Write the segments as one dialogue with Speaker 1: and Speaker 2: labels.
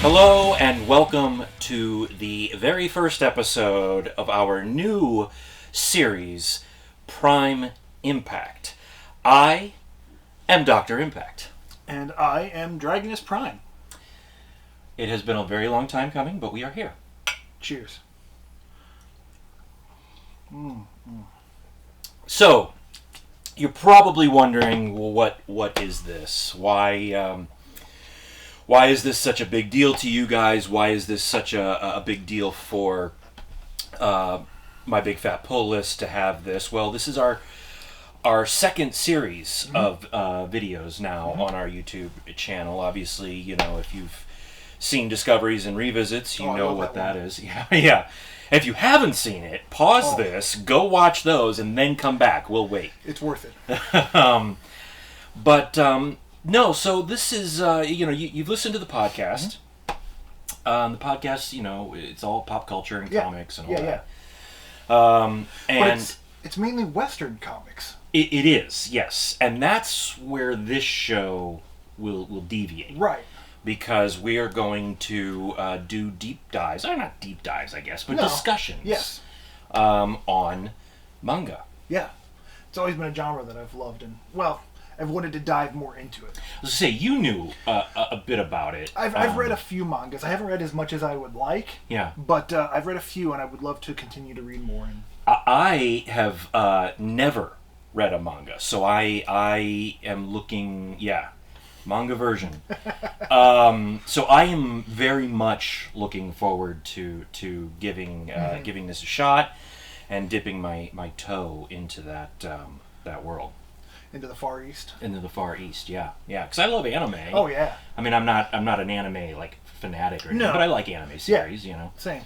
Speaker 1: Hello and welcome to the very first episode of our new series, Prime Impact. I am Dr. Impact.
Speaker 2: And I am Dragonus Prime.
Speaker 1: It has been a very long time coming, but we are here.
Speaker 2: Cheers.
Speaker 1: So, you're probably wondering, well, what is this? Why is this such a big deal to you guys? Why is this such a big deal for my Big Fat Pull List to have this? Well, this is our second series of videos now on our YouTube channel. Obviously, you know, if you've seen Discoveries and Revisits, you know what that is. Yeah. If you haven't seen it, pause this, go watch those, and then come back. We'll wait.
Speaker 2: It's worth it.
Speaker 1: No, so this is, you've listened to the podcast. The podcast, you know, it's all pop culture and comics and all that.
Speaker 2: But it's mainly Western comics.
Speaker 1: It is, yes. And that's where this show will deviate.
Speaker 2: Right.
Speaker 1: Because we are going to do deep dives, or not deep dives, I guess, but discussions on manga.
Speaker 2: Yeah. It's always been a genre that I've loved and, well, I've wanted to dive more into it.
Speaker 1: I was going to say, you knew a bit about it.
Speaker 2: I've read a few mangas. I haven't read as much as I would like.
Speaker 1: Yeah.
Speaker 2: But I've read a few and I would love to continue to read more.
Speaker 1: I have never read a manga, so I am looking, manga version. So I am very much looking forward to giving this a shot and dipping my toe into that world.
Speaker 2: Into the Far East.
Speaker 1: Into the Far East, yeah. Because I love anime.
Speaker 2: Oh yeah.
Speaker 1: I mean, I'm not an anime like fanatic or anything, but I like anime series. You know.
Speaker 2: Same.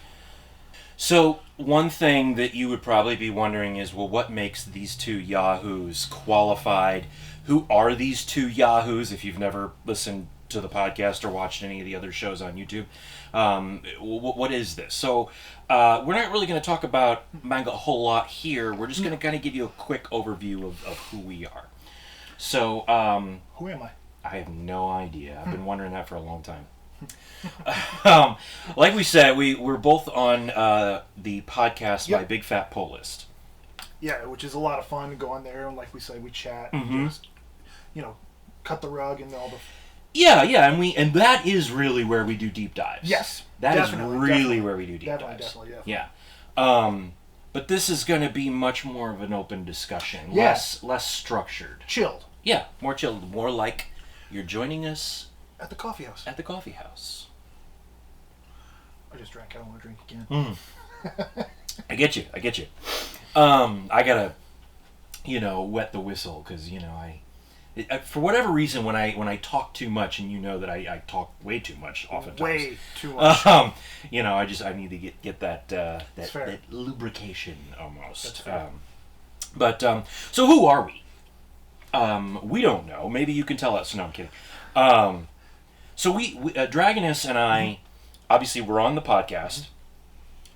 Speaker 1: So one thing that you would probably be wondering is, well, what makes these two yahoos qualified? Who are these two yahoos? If you've never listened to the podcast or watched any of the other shows on YouTube, what is this? So we're not really going to talk about manga a whole lot here. We're just going to kind of give you a quick overview of who we are. So
Speaker 2: who am I?
Speaker 1: I have no idea. I've been wondering that for a long time. Like we said, we're both on the podcast My Big Fat Pull List.
Speaker 2: Yeah, which is a lot of fun. Go on there and, like we say, we chat. Just, cut the rug and all the. Yeah,
Speaker 1: and that is really where we do deep dives.
Speaker 2: Yes,
Speaker 1: that is really where we do deep dives.
Speaker 2: Definitely.
Speaker 1: Yeah. But this is going to be much more of an open discussion, less structured,
Speaker 2: chilled.
Speaker 1: Yeah, more chilled, more like you're joining us
Speaker 2: at the coffee house.
Speaker 1: At the coffee house.
Speaker 2: I just drank. I don't want to drink again.
Speaker 1: I get you. I gotta, wet the whistle because for whatever reason when I talk too much, and you know that I talk way too much oftentimes.
Speaker 2: Way too much.
Speaker 1: I need to get that lubrication almost.
Speaker 2: That's fair.
Speaker 1: So who are we? We don't know. Maybe you can tell us. No, I'm kidding. So we Dragonus and I, obviously, we're on the podcast,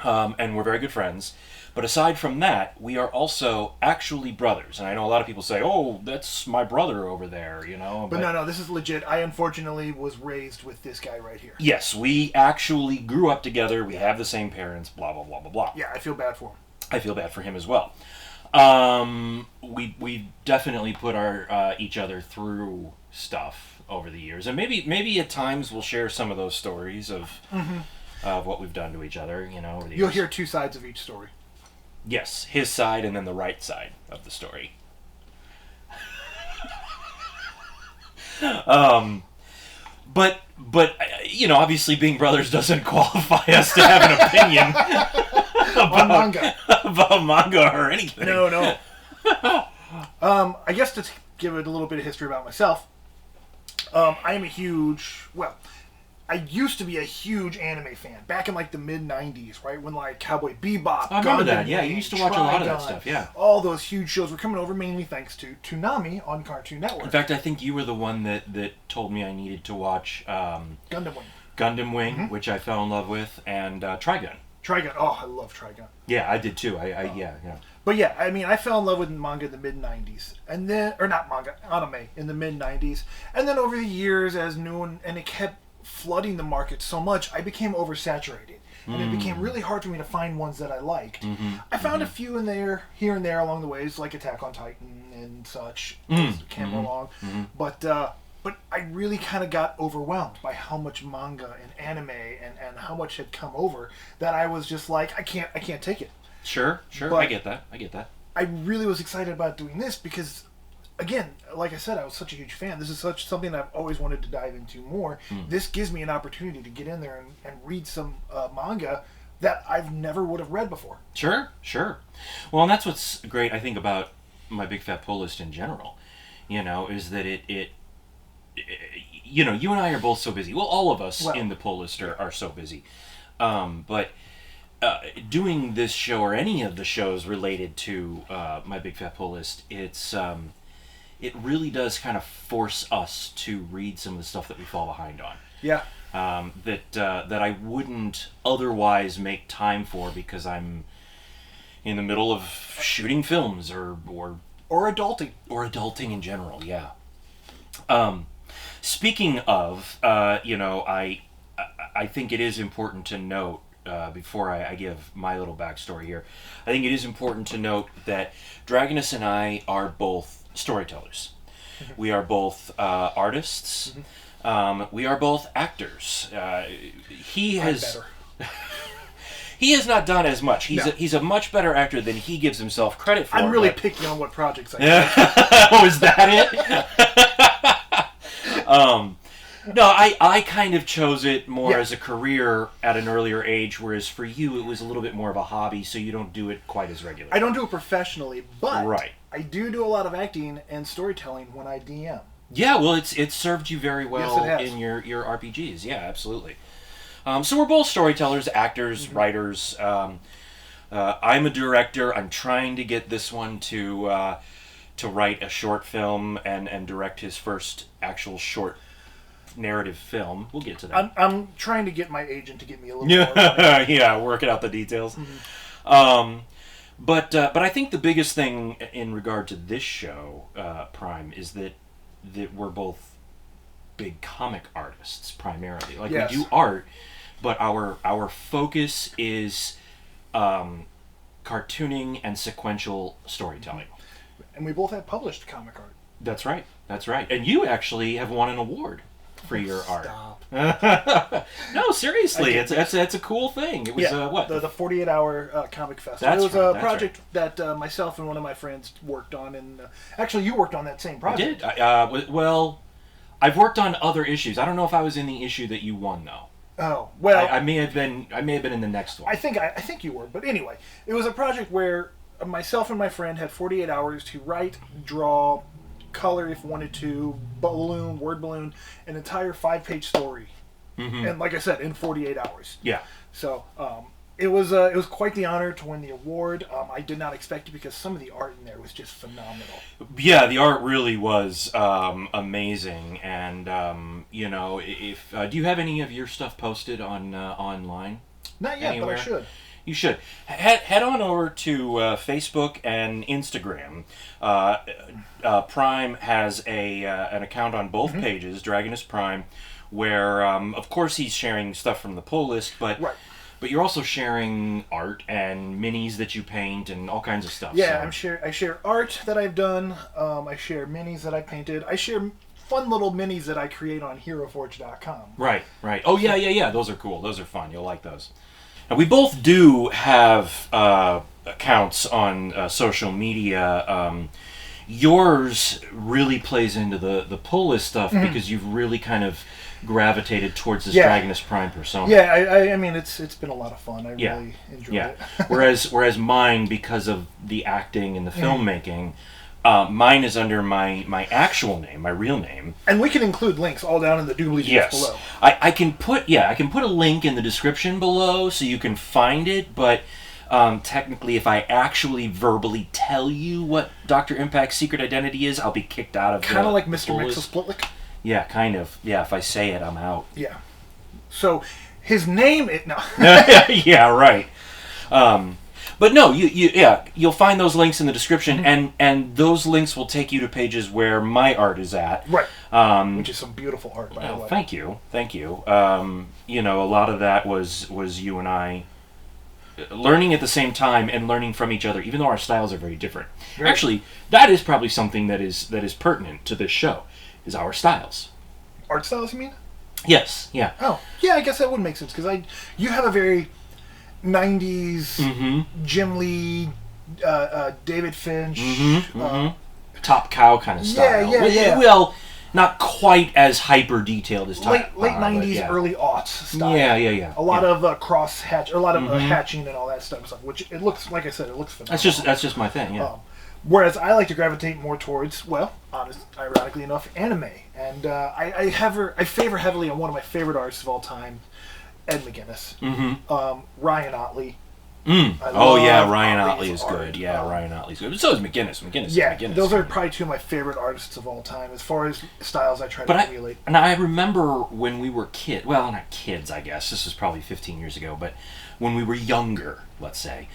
Speaker 1: and we're very good friends. But aside from that, we are also actually brothers. And I know a lot of people say, "Oh, that's my brother over there,"
Speaker 2: But no, this is legit. I unfortunately was raised with this guy right here.
Speaker 1: Yes, we actually grew up together. We have the same parents. Blah blah blah blah blah.
Speaker 2: Yeah, I feel bad for him.
Speaker 1: I feel bad for him as well. We definitely put our each other through stuff over the years, and maybe at times we'll share some of those stories of what we've done to each other. Over the years.
Speaker 2: You'll hear two sides of each story.
Speaker 1: Yes, his side and then the right side of the story. But obviously being brothers doesn't qualify us to have an opinion about manga or anything.
Speaker 2: No. I guess to give it a little bit of history about myself, I used to be a huge anime fan back in like the mid '90s, right when like Cowboy Bebop.
Speaker 1: I remember that. Yeah, you used to watch a lot of that stuff. Yeah,
Speaker 2: all those huge shows were coming over mainly thanks to Toonami on Cartoon Network.
Speaker 1: In fact, I think you were the one that told me I needed to watch Gundam Wing, which I fell in love with, and Trigun.
Speaker 2: Oh, I love Trigun.
Speaker 1: Yeah, I did too. Yeah.
Speaker 2: But yeah, I mean, I fell in love with manga in the mid-90s. Anime in the mid-90s. And then over the years, as and it kept flooding the market so much, I became oversaturated. And it became really hard for me to find ones that I liked. I found a few in there, here and there along the ways, like Attack on Titan and such, as it came along. But I really kind of got overwhelmed by how much manga and anime and how much had come over that I was just like, I can't take it.
Speaker 1: Sure. But I get that.
Speaker 2: I really was excited about doing this because, again, like I said, I was such a huge fan. This is something I've always wanted to dive into more. This gives me an opportunity to get in there and read some manga that I've never would have read before.
Speaker 1: Sure. Well, and that's what's great, I think, about my Big Fat Pull List in general, is that it you and I are both so busy. Well, all of us in the Pull List are so busy. But doing this show or any of the shows related to my Big Fat Pull List, it really does kind of force us to read some of the stuff that we fall behind on.
Speaker 2: Yeah.
Speaker 1: That I wouldn't otherwise make time for because I'm in the middle of shooting films or
Speaker 2: adulting.
Speaker 1: Or adulting in general, yeah. Speaking of, I think it is important to note, before I give my little backstory here, I think it is important to note that Dragonus and I are both storytellers. We are both artists. We are both actors. He has not done as much. He's a much better actor than he gives himself credit for.
Speaker 2: I'm really picky on what projects I do.
Speaker 1: Oh, is that it? No, I kind of chose it more as a career at an earlier age, whereas for you it was a little bit more of a hobby, so you don't do it quite as regularly.
Speaker 2: I don't do it professionally, but I do a lot of acting and storytelling when I DM.
Speaker 1: Yeah, well, it's served you very well in your RPGs. Yeah, absolutely. So we're both storytellers, actors, writers. I'm a director. I'm trying to get this one to write a short film and direct his first actual short narrative film. We'll get to that.
Speaker 2: I'm trying to get my agent to get me a little more money.
Speaker 1: Yeah, working out the details. But I think the biggest thing in regard to this show, Prime, is that we're both big comic artists primarily. Like, we do art, but our focus is cartooning and sequential storytelling.
Speaker 2: And we both have published comic art.
Speaker 1: That's right. And you actually have won an award for your art. No, seriously, it's a cool thing. It was what?
Speaker 2: The 48-hour comic festival. It was a project that myself and one of my friends worked on, and actually you worked on that same project.
Speaker 1: I did. Well, I've worked on other issues. I don't know if I was in the issue that you won though.
Speaker 2: Oh, well,
Speaker 1: I may have been in the next one.
Speaker 2: I think you were, but anyway, it was a project where myself and my friend had 48 hours to write, draw, color if wanted to, word balloon, an entire 5-page story, and like I said, in 48 hours.
Speaker 1: Yeah.
Speaker 2: So it was quite the honor to win the award. I did not expect it because some of the art in there was just phenomenal.
Speaker 1: Yeah, the art really was amazing, and if do you have any of your stuff posted on online?
Speaker 2: Not yet, anywhere? But I should.
Speaker 1: You should. Head on over to Facebook and Instagram. Prime has an account on both pages, Dragonus Prime, where, of course, he's sharing stuff from the pull list, but you're also sharing art and minis that you paint and all kinds of stuff.
Speaker 2: Yeah, so. I share art that I've done. I share minis that I painted. I share fun little minis that I create on HeroForge.com. Right.
Speaker 1: Oh, yeah. Those are cool. Those are fun. You'll like those. Now, we both do have accounts on social media. Yours really plays into the pull list stuff because you've really kind of gravitated towards this Dragonus Prime persona.
Speaker 2: Yeah, I mean, it's been a lot of fun. I really enjoyed it.
Speaker 1: whereas mine, because of the acting and the filmmaking, mine is under my actual name, my real name.
Speaker 2: And we can include links all down in the doobly below.
Speaker 1: I can put a link in the description below so you can find it, but technically if I actually verbally tell you what Dr. Impact's secret identity is, I'll be kicked out of it.
Speaker 2: Kind of like Mr. Mixel-Splitlick?
Speaker 1: Yeah, kind of. Yeah, if I say it, I'm out.
Speaker 2: Yeah. So, his name...
Speaker 1: Yeah, right. But no, you'll find those links in the description, and those links will take you to pages where my art is at.
Speaker 2: Right. Which is some beautiful art, by the way.
Speaker 1: Thank you. You know, a lot of that was you and I learning at the same time and learning from each other, even though our styles are very different. Right. Actually, that is probably something that is pertinent to this show, is our styles.
Speaker 2: Art styles, you mean?
Speaker 1: Yes. Yeah.
Speaker 2: Oh, yeah. I guess that would make sense because you have a very 90s Jim Lee, David Finch,
Speaker 1: Top Cow kind of style.
Speaker 2: Yeah.
Speaker 1: Well, not quite as hyper detailed as
Speaker 2: late 90s, early aughts style.
Speaker 1: Yeah.
Speaker 2: A lot of cross hatch, a lot of hatching and all that stuff. Which it looks, like I said, it looks phenomenal.
Speaker 1: That's just my thing. Yeah.
Speaker 2: Whereas I like to gravitate more towards, ironically enough, anime, and I favor heavily on one of my favorite artists of all time, Ed McGuinness, Ryan Otley.
Speaker 1: Ryan Otley is good. Yeah, Ryan Otley's good. But so is McGuinness. McGuinness.
Speaker 2: Those are probably two of my favorite artists of all time as far as styles I try to emulate.
Speaker 1: And I remember when we were kids. Well, not kids, I guess. This was probably 15 years ago. But when we were younger, let's say,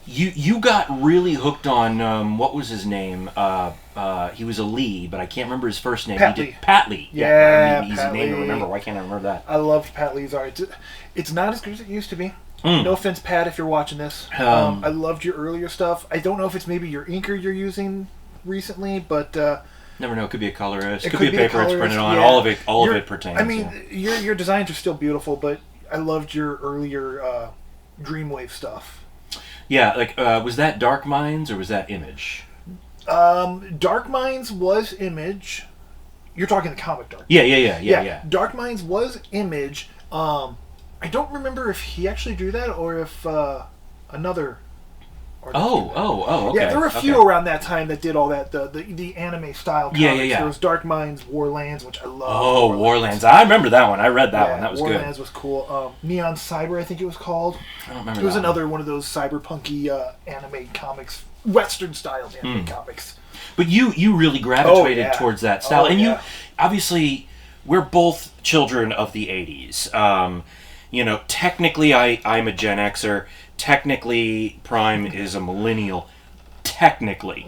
Speaker 1: you got really hooked on what was his name? He was a Lee, but I can't remember his first name.
Speaker 2: Pat Lee.
Speaker 1: Pat Lee.
Speaker 2: Yeah,
Speaker 1: easy
Speaker 2: Pat
Speaker 1: name to
Speaker 2: Lee.
Speaker 1: remember. Why can't I remember that?
Speaker 2: I loved Pat Lee's art. It's not as good as it used to be. No offense, Pat, if you're watching this. I loved your earlier stuff. I don't know if it's maybe your inker you're using recently, but
Speaker 1: never know. It could be a colorist. It could be a paper it's printed on.
Speaker 2: Yeah.
Speaker 1: All of it pertains.
Speaker 2: I mean, your designs are still beautiful, but I loved your earlier Dreamwave stuff.
Speaker 1: Yeah, like was that Dark Minds or was that Image?
Speaker 2: Dark Minds was Image. You're talking the comic Dark.
Speaker 1: Yeah.
Speaker 2: Dark Minds was Image. I don't remember if he actually drew that or if another.
Speaker 1: Okay.
Speaker 2: Yeah, there were a few around that time that did all that. The anime style comics.
Speaker 1: Yeah.
Speaker 2: There was Dark Minds, Warlands, which I love.
Speaker 1: Oh, Warlands! I remember that one. I read that one. That was good.
Speaker 2: Warlands was cool. Neon Cyber, I think it was called.
Speaker 1: I don't remember.
Speaker 2: It was another one of those cyberpunky anime comics, Western styled anime comics.
Speaker 1: But you really gravitated towards that style, and you obviously we're both children of the '80s. You know, technically, I'm a Gen Xer. Technically, Prime is a millennial. Technically.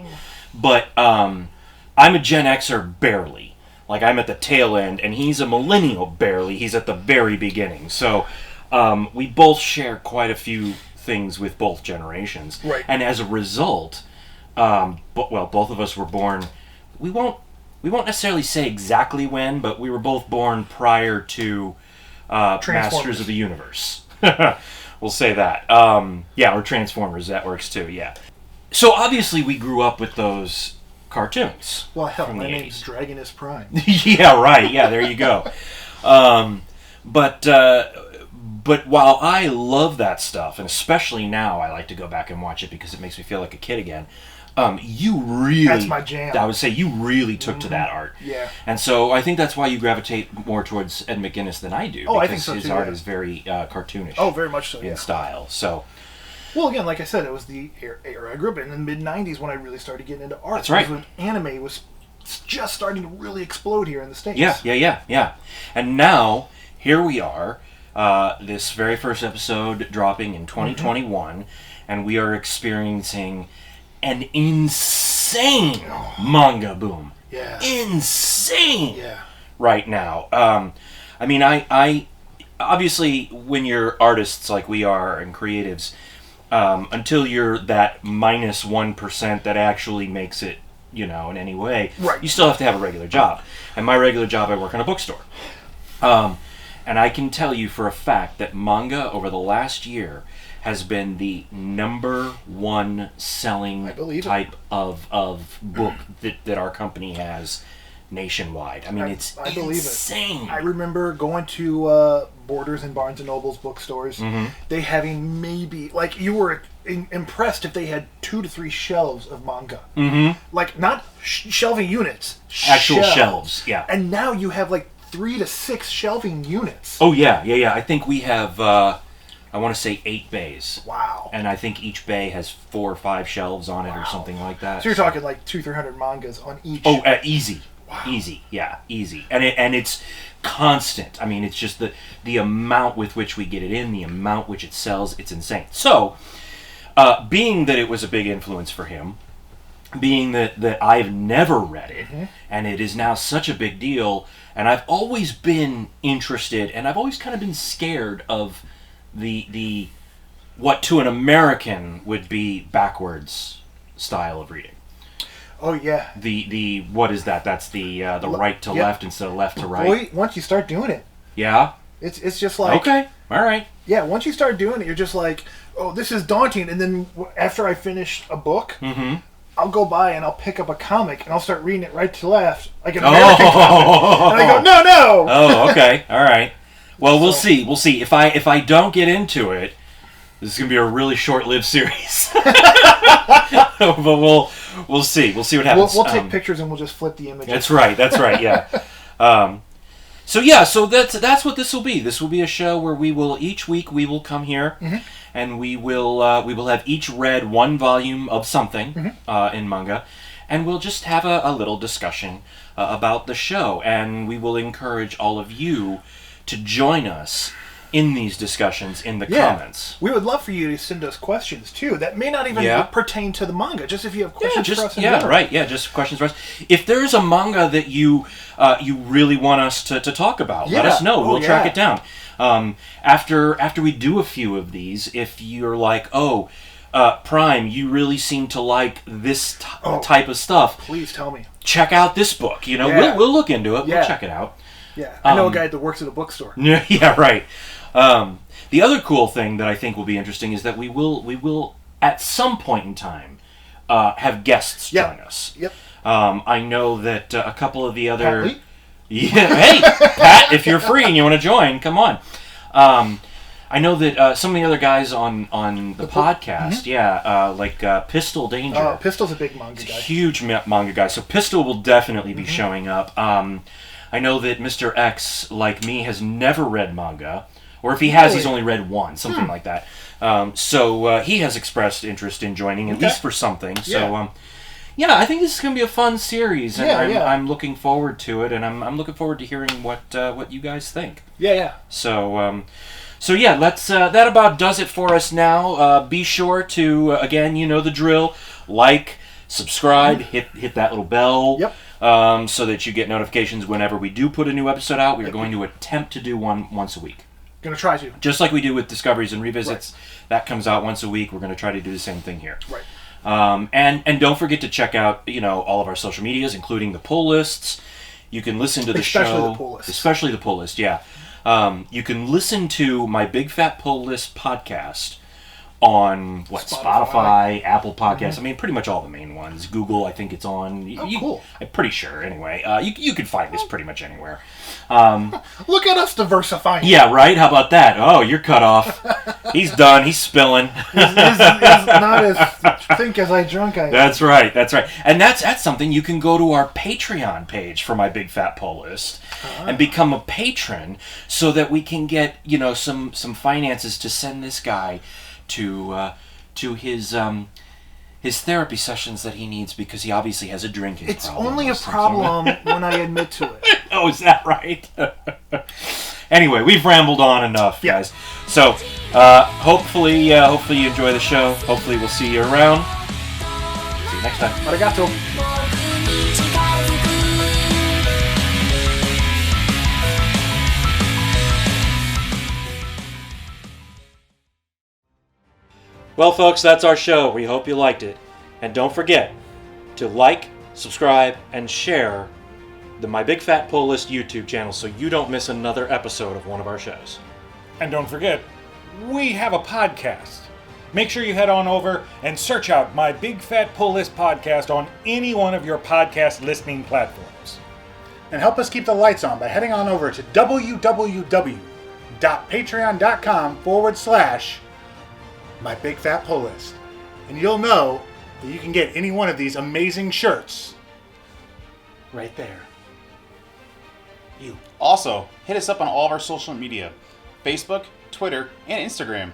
Speaker 1: But I'm a Gen Xer barely. Like, I'm at the tail end, and he's a millennial barely. He's at the very beginning. So, we both share quite a few things with both generations.
Speaker 2: Right.
Speaker 1: And as a result, both of us were born... We won't necessarily say exactly when, but we were both born prior to... Masters of the Universe. We'll say that. Or Transformers, that works too, yeah. So obviously we grew up with those cartoons.
Speaker 2: Well, hell,
Speaker 1: from
Speaker 2: my
Speaker 1: the
Speaker 2: name's Dragonus Prime.
Speaker 1: Yeah, right, yeah, there you go. But while I love that stuff, and especially now I like to go back and watch it because it makes me feel like a kid again, you really...
Speaker 2: That's my jam.
Speaker 1: I would say you really took to that art.
Speaker 2: Yeah.
Speaker 1: And so I think that's why you gravitate more towards Ed McGuinness than I do.
Speaker 2: Oh, I think so,
Speaker 1: his
Speaker 2: too,
Speaker 1: art is very cartoonish.
Speaker 2: Oh, very much so,
Speaker 1: in style. So...
Speaker 2: Well, again, like I said, it was the era I grew up in the mid-'90s when I really started getting into art.
Speaker 1: That's right.
Speaker 2: When anime was just starting to really explode here in the States.
Speaker 1: Yeah. And now, here we are, this very first episode dropping in 2021, and we are experiencing an insane manga boom.
Speaker 2: Yeah.
Speaker 1: Insane!
Speaker 2: Yeah.
Speaker 1: Right now. I mean, I obviously, when you're artists like we are and creatives, until you're that minus 1% that actually makes it, in any way,
Speaker 2: right.
Speaker 1: You still have to have a regular job. And my regular job, I work in a bookstore. And I can tell you for a fact that manga over the last year has been the number one selling type of book that our company has nationwide. I mean, it's insane.
Speaker 2: I remember going to Borders and Barnes & Noble's bookstores. They having maybe, like, you were impressed if they had 2 to 3 shelves of manga. Like, not shelving units.
Speaker 1: Actual shelves, yeah.
Speaker 2: And now you have, like, 3 to 6 shelving units.
Speaker 1: Oh, yeah. I think we have... I want to say 8 bays.
Speaker 2: Wow.
Speaker 1: And I think each bay has 4 or 5 shelves on it or something like that.
Speaker 2: So you're talking like 200-300 mangas on each.
Speaker 1: Oh, easy.
Speaker 2: Wow.
Speaker 1: Easy, yeah, easy. And it's constant. I mean, it's just the amount with which we get it in, the amount which it sells, it's insane. So, being that it was a big influence for him, being that I've never read it, and it is now such a big deal, and I've always been interested, and I've always kind of been scared of the what to an American would be backwards style of reading.
Speaker 2: Oh yeah.
Speaker 1: The what is that? That's the right to left instead of left to right.
Speaker 2: Boy, once you start doing it,
Speaker 1: yeah,
Speaker 2: it's just like,
Speaker 1: okay, all right.
Speaker 2: Yeah, once you start doing it, you're just like, oh, this is daunting. And then after I finish a book, I'll go by and I'll pick up a comic and I'll start reading it right to left, like an American comic. And I go, no.
Speaker 1: Oh, okay, all right. Well, we'll see. We'll see. If I don't get into it, this is gonna be a really short-lived series. But we'll see. We'll see what happens.
Speaker 2: We'll take pictures and we'll just flip the images.
Speaker 1: That's right. Yeah. So that's what this will be. This will be a show where each week we will come here and we will have each read one volume of something in manga, and we'll just have a little discussion about the show, and we will encourage all of you to join us in these discussions in the comments.
Speaker 2: We would love for you to send us questions too that may not even pertain to the manga. Just if you have questions for us.
Speaker 1: Just questions for us. If there's a manga that you really want us to talk about, let us know. We'll track it down. After we do a few of these, if you're like, Prime, you really seem to like this type of stuff,
Speaker 2: please tell me. Check
Speaker 1: out this book. We'll look into it. We'll check it out.
Speaker 2: Yeah, I know a guy that works at a bookstore.
Speaker 1: Yeah, right. The other cool thing that I think will be interesting is that we will at some point in time have guests join us.
Speaker 2: Yep.
Speaker 1: I know that a couple of the other... Hey, Pat, if you're free and you want to join, come on. I know that some of the other guys on the podcast, like Pistol Danger.
Speaker 2: Pistol's a big manga guy.
Speaker 1: Huge manga guy. So Pistol will definitely be showing up. I know that Mr. X, like me, has never read manga. Or if he has, he's only read one, something like that. So he has expressed interest in joining, at least for something. So, I think this is going to be a fun series. And I'm looking forward to it, and I'm looking forward to hearing what you guys think.
Speaker 2: Yeah.
Speaker 1: So, let's that about does it for us now. Be sure to, again, you know the drill, like, subscribe, hit that little bell.
Speaker 2: Yep.
Speaker 1: So that you get notifications whenever we do put a new episode out. We're going to attempt to do one once a week.
Speaker 2: Going to try to.
Speaker 1: Just like we do with Discoveries and Revisits. Right. That comes out once a week. We're going to try to do the same thing here.
Speaker 2: Right.
Speaker 1: And don't forget to check out, all of our social medias, including the pull lists. You can listen to the show. Especially the pull list, yeah. You can listen to my Big Fat Pull List podcast on Spotify, Apple Podcasts. I mean, pretty much all the main ones. Google, I think it's on.
Speaker 2: Cool.
Speaker 1: I'm pretty sure. Anyway, you can find this pretty much anywhere.
Speaker 2: Look at us diversifying.
Speaker 1: Yeah, right. How about that? Oh, you're cut off. He's done. He's spilling.
Speaker 2: He's not as think as I drunk I am.
Speaker 1: That's right. And that's something you can go to our Patreon page for my Big Fat Pull List and become a patron, so that we can get some finances to send this guy to his therapy sessions that he needs, because he obviously has a drinking
Speaker 2: problem.
Speaker 1: It's
Speaker 2: only a problem when I admit to it.
Speaker 1: Oh, is that right? Anyway, we've rambled on enough, guys. So, hopefully you enjoy the show. Hopefully we'll see you around. See you next time.
Speaker 2: Arigato.
Speaker 1: Well, folks, that's our show. We hope you liked it. And don't forget to like, subscribe, and share the My Big Fat Pull List YouTube channel so you don't miss another episode of one of our shows.
Speaker 3: And don't forget, we have a podcast. Make sure you head on over and search out My Big Fat Pull List podcast on any one of your podcast listening platforms.
Speaker 4: And help us keep the lights on by heading on over to www.patreon.com/My Big Fat Pull List. And you'll know that you can get any one of these amazing shirts right there.
Speaker 5: Also, hit us up on all of our social media: Facebook, Twitter, and Instagram.